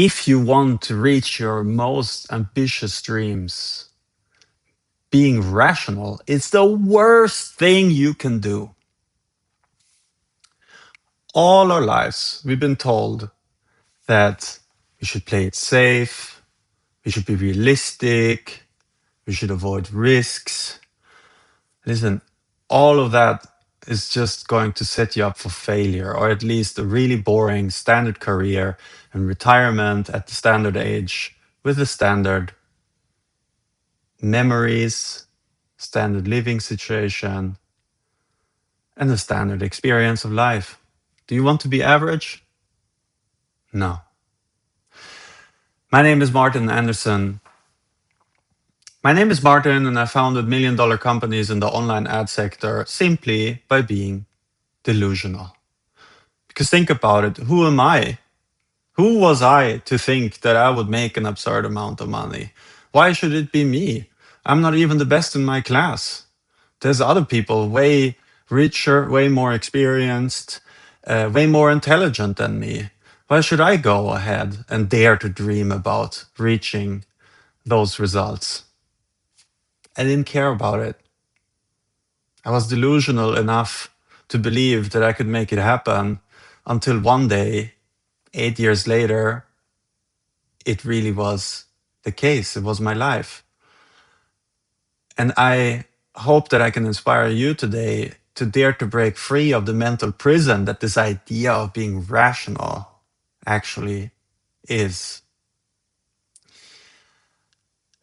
If you want to reach your most ambitious dreams, being rational is the worst thing you can do. All our lives, we've been told that we should play it safe, we should be realistic, we should avoid risks. Listen, all of that is just going to set you up for failure, or at least a really boring standard career and retirement at the standard age with the standard memories, standard living situation, and the standard experience of life. Do you want to be average? No. My name is Martin Anderson. My name is Martin, and I founded million-dollar companies in the online ad sector simply by being delusional. Because think about it, who am I? Who was I to think that I would make an absurd amount of money? Why should it be me? I'm not even the best in my class. There's other people way richer, way more experienced, way more intelligent than me. Why should I go ahead and dare to dream about reaching those results? I didn't care about it. I was delusional enough to believe that I could make it happen until one day, 8 years later, it really was the case. It was my life. And I hope that I can inspire you today to dare to break free of the mental prison that this idea of being rational actually is.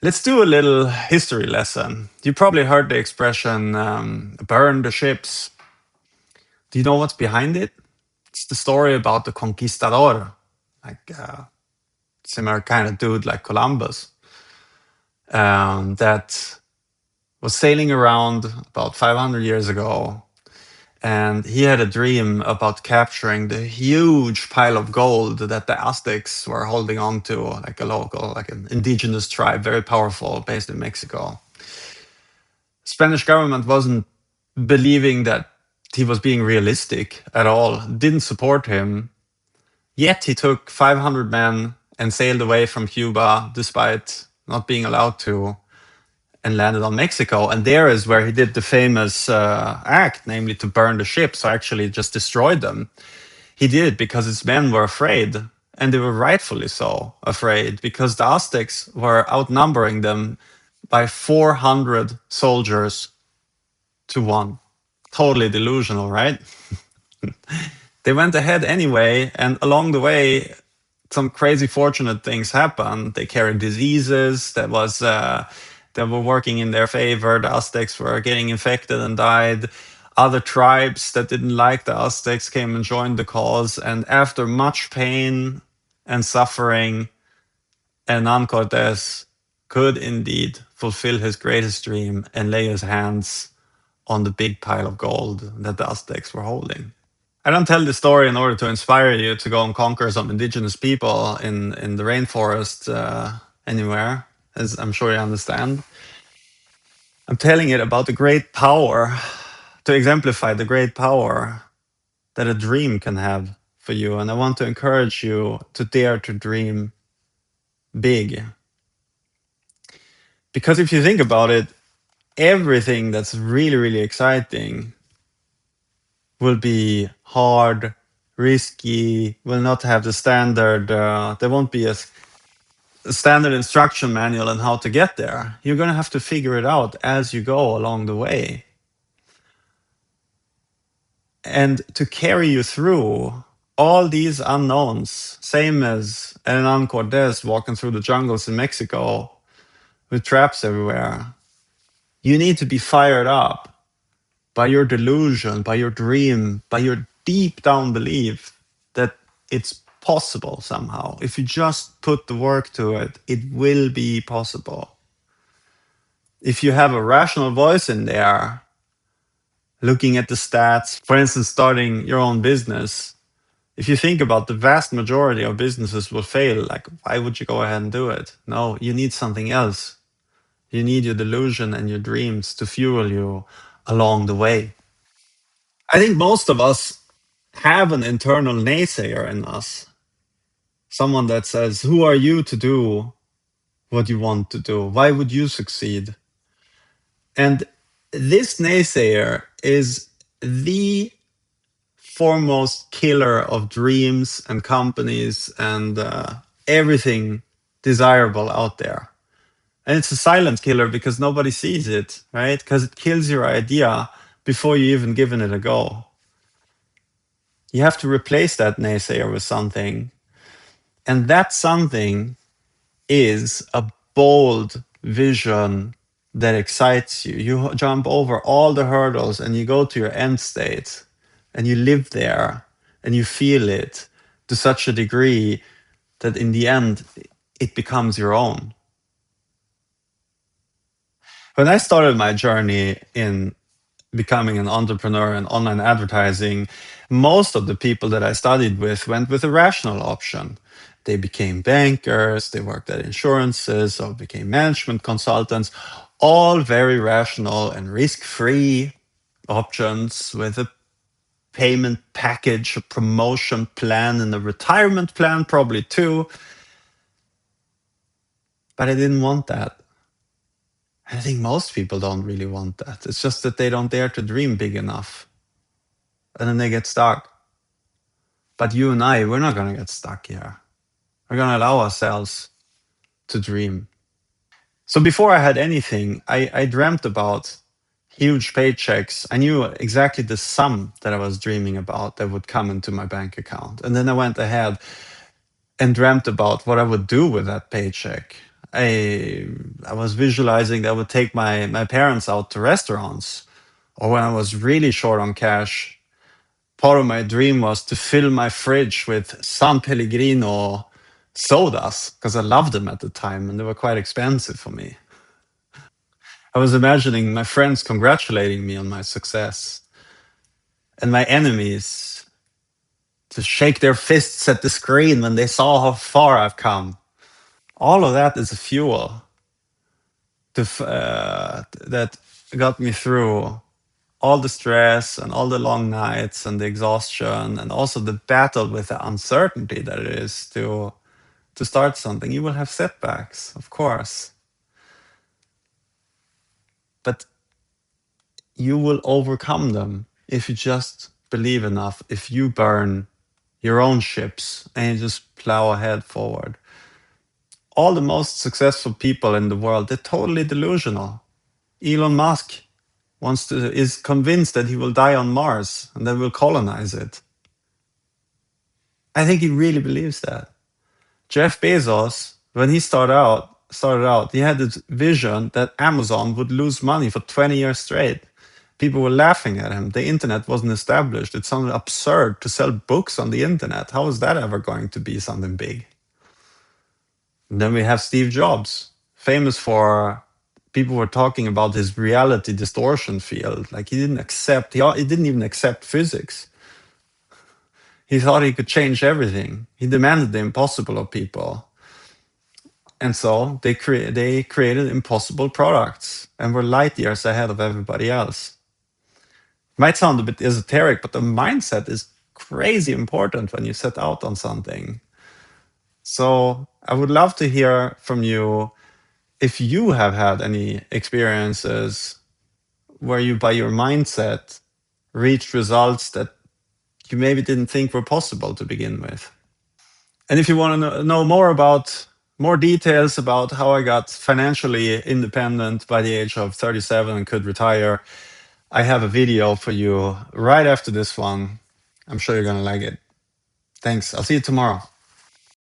Let's do a little history lesson. You probably heard the expression, burn the ships. Do you know what's behind it? It's the story about the conquistador, like similar kind of dude like Columbus, that was sailing around about 500 years ago. And he had a dream about capturing the huge pile of gold that the Aztecs were holding on to, like a local, like an indigenous tribe, very powerful, based in Mexico. Spanish government wasn't believing that he was being realistic at all, didn't support him. Yet he took 500 men and sailed away from Cuba despite not being allowed to, and landed on Mexico. And there is where he did the famous act, namely to burn the ships, so actually just destroyed them. He did it because his men were afraid, and they were rightfully so afraid, because the Aztecs were outnumbering them by 400 soldiers to one. Totally delusional, right? They went ahead anyway, and along the way, some crazy fortunate things happened. They carried diseases that were working in their favor. The Aztecs were getting infected and died. Other tribes that didn't like the Aztecs came and joined the cause. And after much pain and suffering, Hernán Cortés could indeed fulfill his greatest dream and lay his hands on the big pile of gold that the Aztecs were holding. I don't tell this story in order to inspire you to go and conquer some indigenous people in the rainforest anywhere, as I'm sure you understand. I'm telling it about the great power, to exemplify the great power that a dream can have for you. And I want to encourage you to dare to dream big. Because if you think about it, everything that's really, really exciting will be hard, risky, will not have the standard, there won't be a standard instruction manual on how to get there. You're going to have to figure it out as you go along the way. And to carry you through all these unknowns, same as Hernán Cortés walking through the jungles in Mexico with traps everywhere, you need to be fired up by your delusion, by your dream, by your deep down belief that it's possible somehow. If you just put the work to it, it will be possible. If you have a rational voice in there, looking at the stats, for instance, starting your own business, if you think about the vast majority of businesses will fail, like, why would you go ahead and do it? No, you need something else. You need your delusion and your dreams to fuel you along the way. I think most of us have an internal naysayer in us. Someone that says, who are you to do what you want to do? Why would you succeed? And this naysayer is the foremost killer of dreams and companies and everything desirable out there. And it's a silent killer because nobody sees it, right? Because it kills your idea before you even given it a go. You have to replace that naysayer with something. And that something is a bold vision that excites you. You jump over all the hurdles and you go to your end state and you live there and you feel it to such a degree that in the end it becomes your own. When I started my journey in becoming an entrepreneur in online advertising, most of the people that I studied with went with a rational option. They became bankers, they worked at insurances, or became management consultants, all very rational and risk-free options with a payment package, a promotion plan, and a retirement plan, probably too. But I didn't want that. I think most people don't really want that. It's just that they don't dare to dream big enough. And then they get stuck. But you and I, we're not going to get stuck here. We're going to allow ourselves to dream. So before I had anything, I dreamt about huge paychecks. I knew exactly the sum that I was dreaming about that would come into my bank account. And then I went ahead and dreamt about what I would do with that paycheck. I was visualizing that I would take my parents out to restaurants. Or when I was really short on cash, part of my dream was to fill my fridge with San Pellegrino sodas because I loved them at the time and they were quite expensive for me. I was imagining my friends congratulating me on my success and my enemies to shake their fists at the screen when they saw how far I've come. All of that is a fuel that got me through all the stress and all the long nights and the exhaustion and also the battle with the uncertainty that it is to start something. You will have setbacks, of course, but you will overcome them if you just believe enough, if you burn your own ships and you just plow ahead forward. All the most successful people in the world, they're totally delusional. Elon Musk is convinced that he will die on Mars and then we'll colonize it. I think he really believes that. Jeff Bezos, when he started out, he had this vision that Amazon would lose money for 20 years straight. People were laughing at him. The internet wasn't established. It sounded absurd to sell books on the internet. How is that ever going to be something big? And then we have Steve Jobs, famous for people were talking about his reality distortion field. Like he didn't even accept physics. He thought he could change everything. He demanded the impossible of people. And so they created impossible products and were light years ahead of everybody else. Might sound a bit esoteric, but the mindset is crazy important when you set out on something. So I would love to hear from you if you have had any experiences where you, by your mindset, reached results that you maybe didn't think were possible to begin with. And if you want to know more details about how I got financially independent by the age of 37 and could retire, I have a video for you right after this one. I'm sure you're going to like it. Thanks. I'll see you tomorrow.